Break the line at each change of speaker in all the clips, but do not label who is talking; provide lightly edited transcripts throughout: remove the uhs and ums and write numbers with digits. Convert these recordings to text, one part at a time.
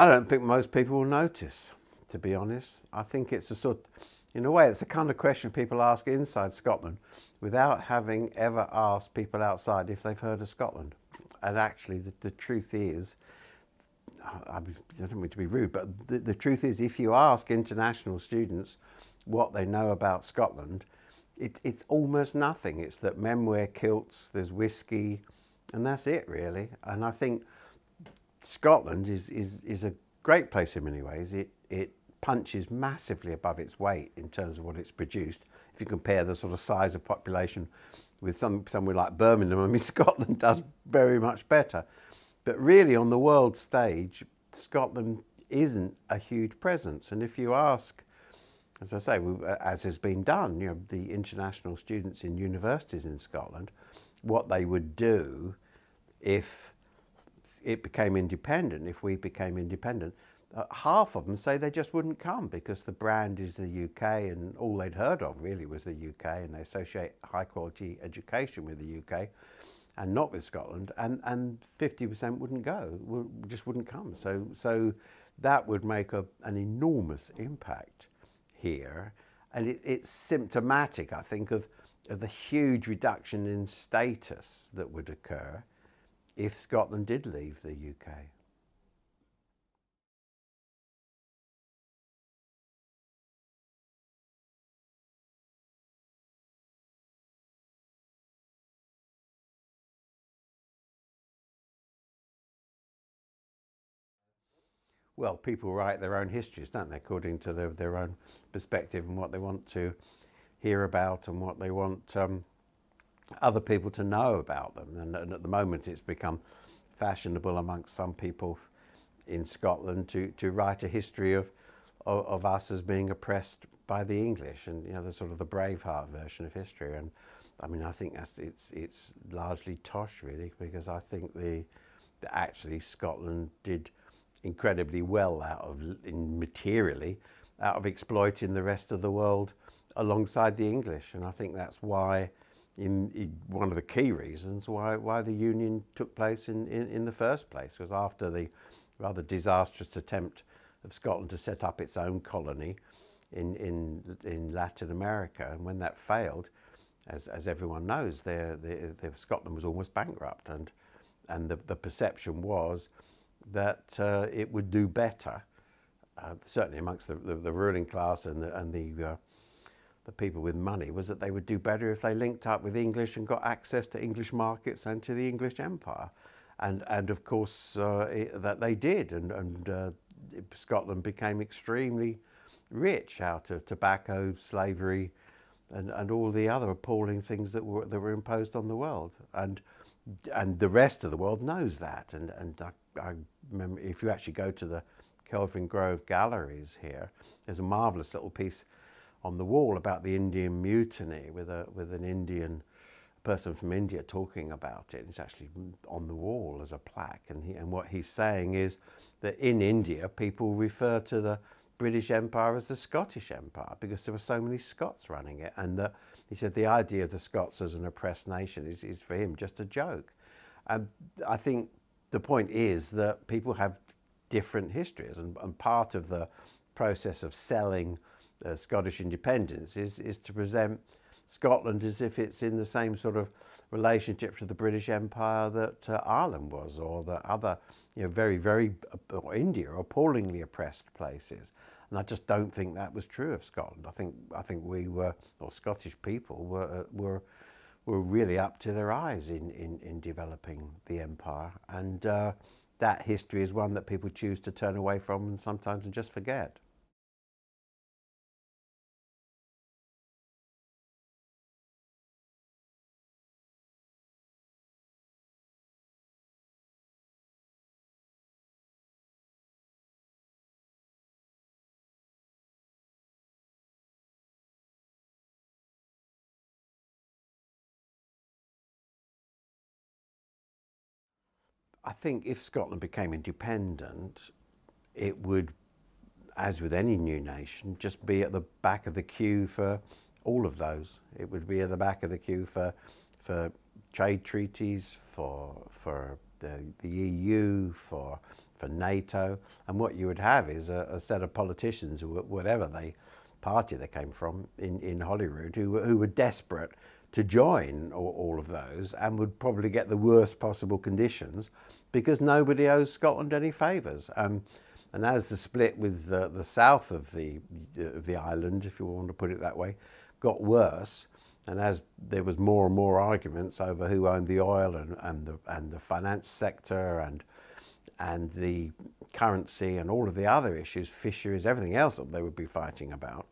I don't think most people will notice, to be honest. I think it's a sort, in a way, it's the kind of question people ask inside Scotland without having ever asked people outside if they've heard of Scotland. And actually, the truth is, I don't mean to be rude, but the truth is, if you ask international students what they know about Scotland, it's almost nothing. It's that men wear kilts, there's whiskey, and that's it, really. And I think Scotland is a great place in many ways. It punches massively above its weight in terms of what it's produced. If you compare the sort of size of population with somewhere like Birmingham, I mean, Scotland does very much better. But really, on the world stage, Scotland isn't a huge presence. And if you ask, as I say, as has been done, you know, the international students in universities in Scotland, what they would do if it became independent, if we became independent, half of them say they just wouldn't come because the brand is the UK and all they'd heard of really was the UK, and they associate high quality education with the UK and not with Scotland, and 50% wouldn't go, just wouldn't come. So that would make an enormous impact here, and it's symptomatic, I think, of the huge reduction in status that would occur if Scotland did leave the UK. Well, people write their own histories, don't they, according to their own perspective and what they want to hear about and what they want other people to know about them. And at the moment it's become fashionable amongst some people in Scotland to write a history of us as being oppressed by the English, and you know, the sort of the Braveheart version of history. And I mean, I think it's largely tosh, really, because I think that actually Scotland did incredibly well materially out of exploiting the rest of the world alongside the English. And I think that's why, in one of the key reasons why the Union took place in the first place, was after the rather disastrous attempt of Scotland to set up its own colony in Latin America. And when that failed, as everyone knows, Scotland was almost bankrupt, and the perception was that it would do better, certainly amongst the ruling class and the people with money, was that they would do better if they linked up with English and got access to English markets and to the English Empire. And of course that they did, and Scotland became extremely rich out of tobacco, slavery, and all the other appalling things that were imposed on the world. And the rest of the world knows that. And I remember, if you actually go to the Kelvin Grove galleries here, there's a marvellous little piece on the wall about the Indian Mutiny with an Indian person from India talking about it. It's actually on the wall as a plaque, and what he's saying is that in India people refer to the British Empire as the Scottish Empire because there were so many Scots running it, and that he said the idea of the Scots as an oppressed nation is for him just a joke. And I think the point is that people have different histories, and part of the process of selling Scottish independence is to present Scotland as if it's in the same sort of relationship to the British Empire that Ireland was, or that other, you know, very or India, appallingly oppressed places. And I just don't think that was true of Scotland. I think we were, or Scottish people were really up to their eyes in developing the empire, and that history is one that people choose to turn away from and sometimes just forget. I think if Scotland became independent, it would, as with any new nation, just be at the back of the queue for all of those. It would be at the back of the queue for trade treaties, for the EU, for for NATO, and what you would have is a set of politicians, whatever party they came from in Holyrood, who were desperate to join all of those, and would probably get the worst possible conditions because nobody owes Scotland any favours. And as the split with the south of the island, if you want to put it that way, got worse, and as there was more and more arguments over who owned the oil and the finance sector and the currency and all of the other issues, fisheries, everything else that they would be fighting about,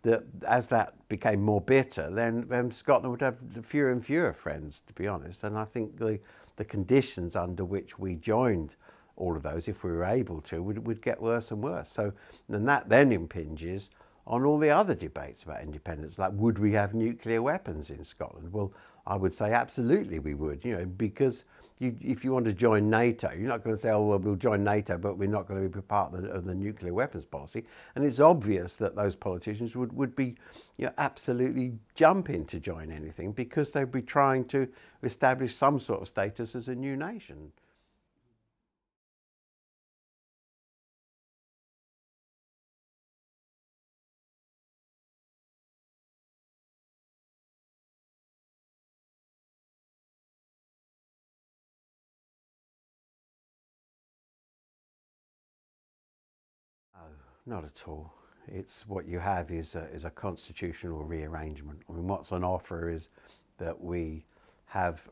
that as that became more bitter, then Scotland would have fewer and fewer friends, to be honest. And I think the conditions under which we joined all of those, if we were able to, would get worse and worse. So that then impinges on all the other debates about independence, like would we have nuclear weapons in Scotland? Well, I would say absolutely we would, because if you want to join NATO, you're not going to say, oh, well, we'll join NATO, but we're not going to be part of the nuclear weapons policy. And it's obvious that those politicians would be absolutely jumping to join anything because they'd be trying to establish some sort of status as a new nation. No, not at all. It's what you have is a constitutional rearrangement. I mean, what's on offer is that we have,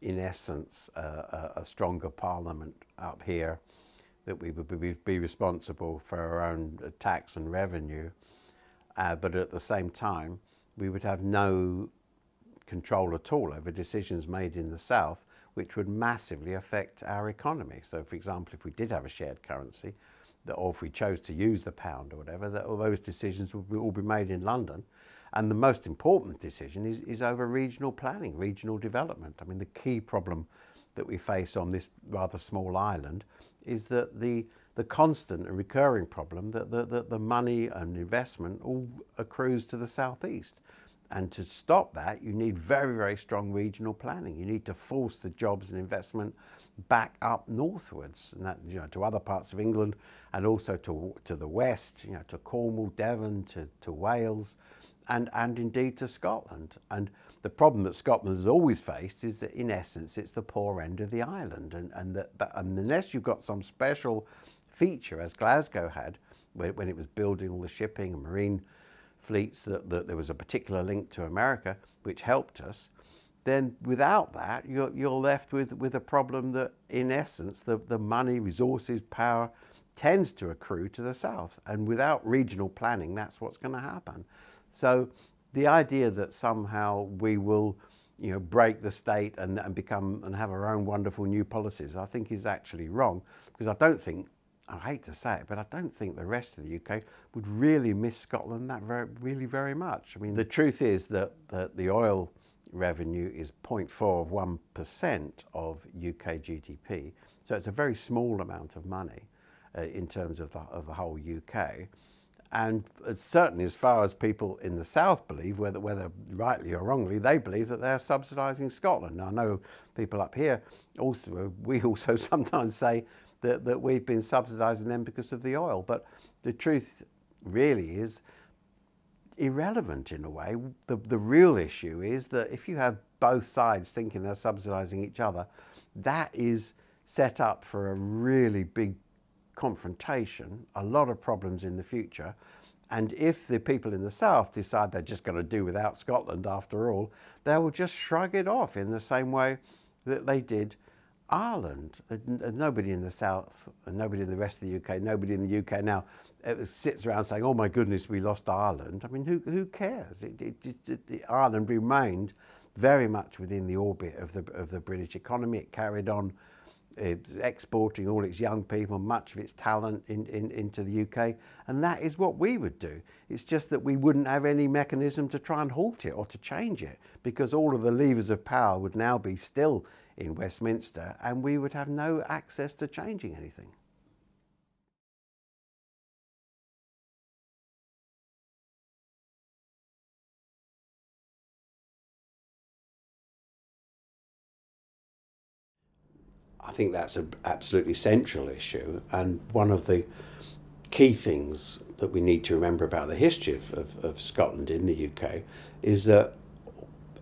in essence, a stronger parliament up here, that we would be responsible for our own tax and revenue, but at the same time, we would have no control at all over decisions made in the south, which would massively affect our economy. So, for example, if we did have a shared currency, or if we chose to use the pound or whatever, that all those decisions would all be made in London. And the most important decision is over regional planning, regional development. I mean, the key problem that we face on this rather small island is that the constant and recurring problem that the money and investment all accrues to the southeast. And to stop that, you need very, very strong regional planning. You need to force the jobs and investment back up northwards, and that, to other parts of England, and also to the west, to Cornwall, Devon, to Wales, and indeed to Scotland. And the problem that Scotland has always faced is that, in essence, it's the poor end of the island, and unless you've got some special feature, as Glasgow had, when it was building all the shipping and marine fleets, that there was a particular link to America which helped us, then without that you're left with a problem that, in essence, the money, resources, power tends to accrue to the south, and without regional planning, that's what's going to happen. So the idea that somehow we will break the state and have our own wonderful new policies, I think is actually wrong, because I hate to say it, but I don't think the rest of the UK would really miss Scotland really very much. I mean, the truth is that the oil revenue is 0.41% of UK GDP, so it's a very small amount of money in terms of the whole UK. And certainly, as far as people in the south believe, whether rightly or wrongly, they believe that they're subsidising Scotland. Now, I know people up here we also sometimes say that we've been subsidising them because of the oil, but the truth really is irrelevant in a way. The real issue is that if you have both sides thinking they're subsidising each other, that is set up for a really big confrontation, a lot of problems in the future. And if the people in the south decide they're just going to do without Scotland after all, they will just shrug it off in the same way that they did Ireland. Nobody in the south, and nobody in the rest of the UK, nobody in the UK now sits around saying, oh my goodness, we lost Ireland. I mean, who cares? Ireland remained very much within the orbit of the British economy. It carried on exporting all its young people, much of its talent into the UK, and that is what we would do. It's just that we wouldn't have any mechanism to try and halt it or to change it, because all of the levers of power would now be still in Westminster, and we would have no access to changing anything. I think that's an absolutely central issue, and one of the key things that we need to remember about the history of Scotland in the UK is that,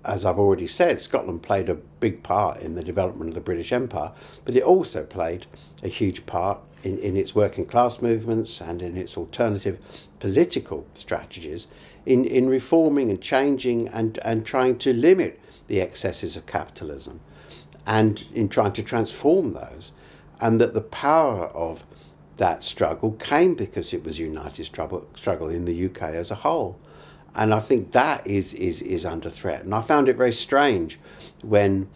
as I've already said, Scotland played a big part in the development of the British Empire, but it also played a huge part in its working class movements and in its alternative political strategies in reforming and changing and trying to limit the excesses of capitalism and in trying to transform those. And that the power of that struggle came because it was a united struggle in the UK as a whole. And I think that is under threat. And I found it very strange when,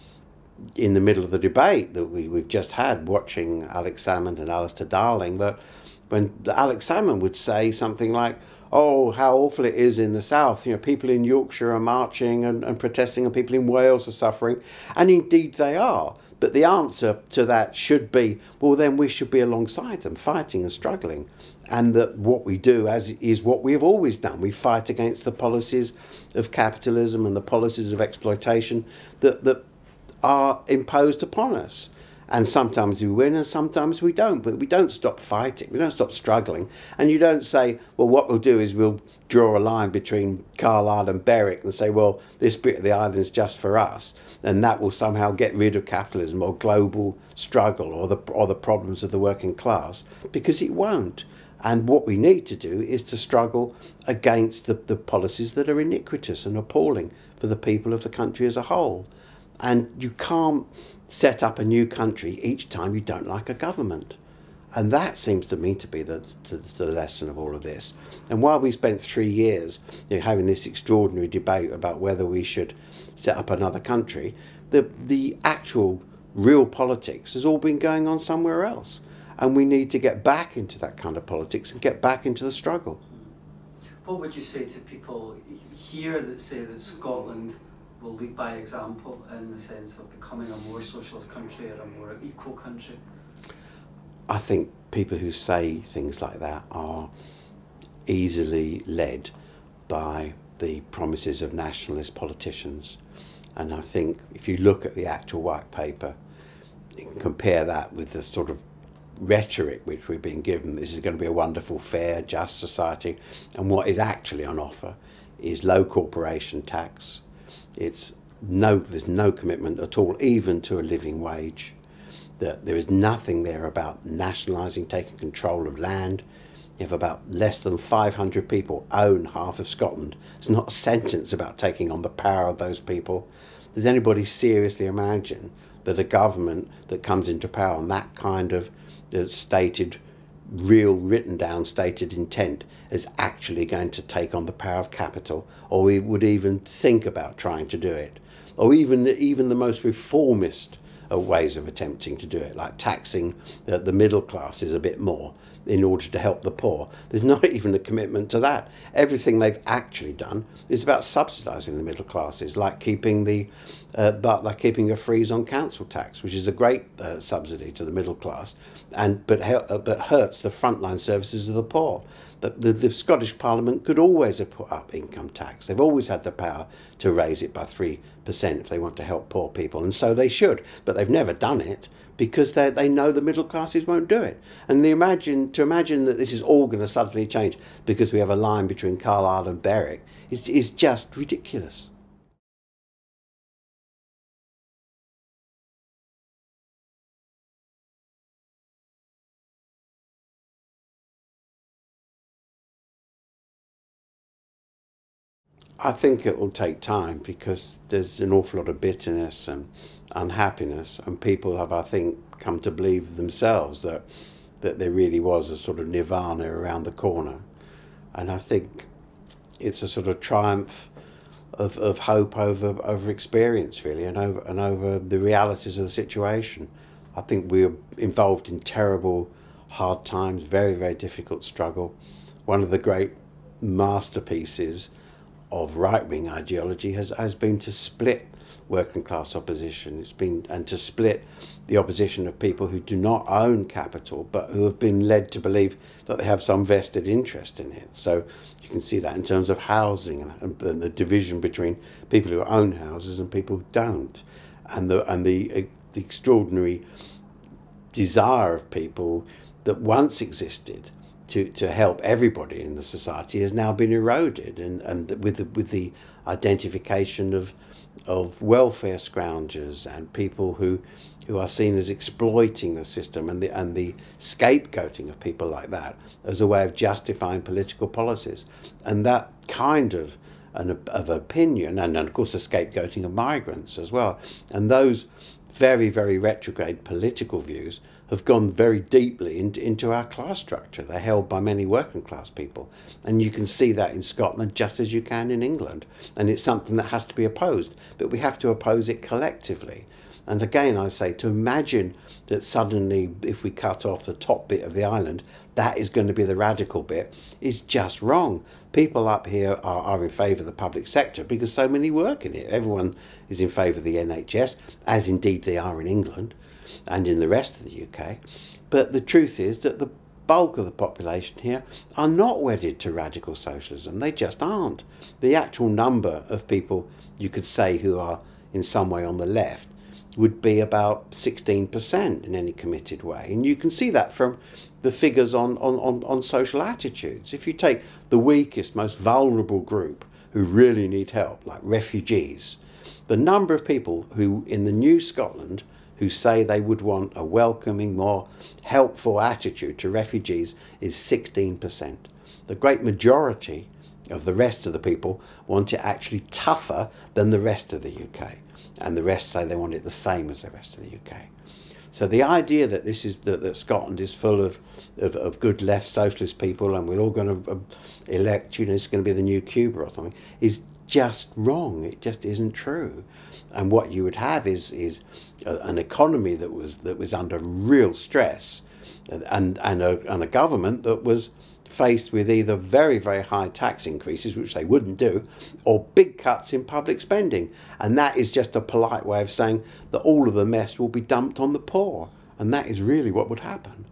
in the middle of the debate that we've just had, watching Alex Salmond and Alistair Darling, that when Alex Salmond would say something like, oh, how awful it is in the south, you know, people in Yorkshire are marching and protesting, and people in Wales are suffering, and indeed they are. But the answer to that should be, well, then we should be alongside them, fighting and struggling. And that what we do is what we have always done. We fight against the policies of capitalism and the policies of exploitation that are imposed upon us. And sometimes we win and sometimes we don't. But we don't stop fighting. We don't stop struggling. And you don't say, well, what we'll do is we'll draw a line between Carlisle and Berwick and say, well, this bit of the island is just for us. And that will somehow get rid of capitalism or global struggle or the problems of the working class. Because it won't. And what we need to do is to struggle against the policies that are iniquitous and appalling for the people of the country as a whole. And you can't set up a new country each time you don't like a government. And that seems to me to be the lesson of all of this. And while we spent 3 years, you know, having this extraordinary debate about whether we should set up another country, the actual real politics has all been going on somewhere else. And we need to get back into that kind of politics and get back into the struggle.
What would you say to people here that say that Scotland will lead by example in the sense of becoming a more socialist country or a more equal country?
I think people who say things like that are easily led by the promises of nationalist politicians. And I think if you look at the actual white paper, you can compare that with the sort of rhetoric which we've been given. This is going to be a wonderful, fair, just society. And what is actually on offer is low corporation tax. There's no commitment at all, even to a living wage. There is nothing there about nationalising, taking control of land. You have about less than 500 people own half of Scotland. It's not a sentence about taking on the power of those people. Does anybody seriously imagine that a government that comes into power on that kind of stated, real written down stated intent is actually going to take on the power of capital, or we would even think about trying to do it, or even the most reformist ways of attempting to do it, like taxing the middle classes a bit more in order to help the poor? There's not even a commitment to that. Everything they've actually done is about subsidising the middle classes, like keeping a freeze on council tax, which is a great subsidy to the middle class, but hurts the frontline services of the poor. The Scottish Parliament could always have put up income tax. They've always had the power to raise it by 3% if they want to help poor people, and so they should. But they've never done it because they know the middle classes won't do it. And to imagine that this is all going to suddenly change because we have a line between Carlisle and Berwick is just ridiculous. I think it will take time because there's an awful lot of bitterness and unhappiness, and people have, I think, come to believe themselves that there really was a sort of nirvana around the corner. And I think it's a sort of triumph of hope over experience, really, and over the realities of the situation. I think we were involved in terrible, hard times, very, very difficult struggle. One of the great masterpieces of right-wing ideology has been to split working class opposition. And to split the opposition of people who do not own capital but who have been led to believe that they have some vested interest in it. So you can see that in terms of housing and the division between people who own houses and people who don't, and the extraordinary desire of people that once existed to help everybody in the society has now been eroded, and with the identification of welfare scroungers and people who are seen as exploiting the system, and the scapegoating of people like that as a way of justifying political policies, and that kind of opinion, and of course the scapegoating of migrants as well, and those very, very retrograde political views have gone very deeply into our class structure. They're held by many working class people, and you can see that in Scotland just as you can in England, and it's something that has to be opposed, but we have to oppose it collectively. And again, I say, to imagine that suddenly if we cut off the top bit of the island, that is going to be the radical bit, is just wrong. People up here are in favour of the public sector because so many work in it. Everyone is in favour of the NHS, as indeed they are in England and in the rest of the UK. But the truth is that the bulk of the population here are not wedded to radical socialism. They just aren't. The actual number of people you could say who are in some way on the left would be about 16% in any committed way. And you can see that from the figures on social attitudes. If you take the weakest, most vulnerable group who really need help, like refugees, the number of people who in the new Scotland who say they would want a welcoming, more helpful attitude to refugees is 16%. The great majority of the rest of the people want it actually tougher than the rest of the UK. And the rest say they want it the same as the rest of the UK. So the idea that that Scotland is full of good left socialist people and we're all going to elect, it's going to be the new Cuba or something, is just wrong. It just isn't true. And what you would have is an economy that was under real stress, and a government that was faced with either very, very high tax increases, which they wouldn't do, or big cuts in public spending. And that is just a polite way of saying that all of the mess will be dumped on the poor. And that is really what would happen.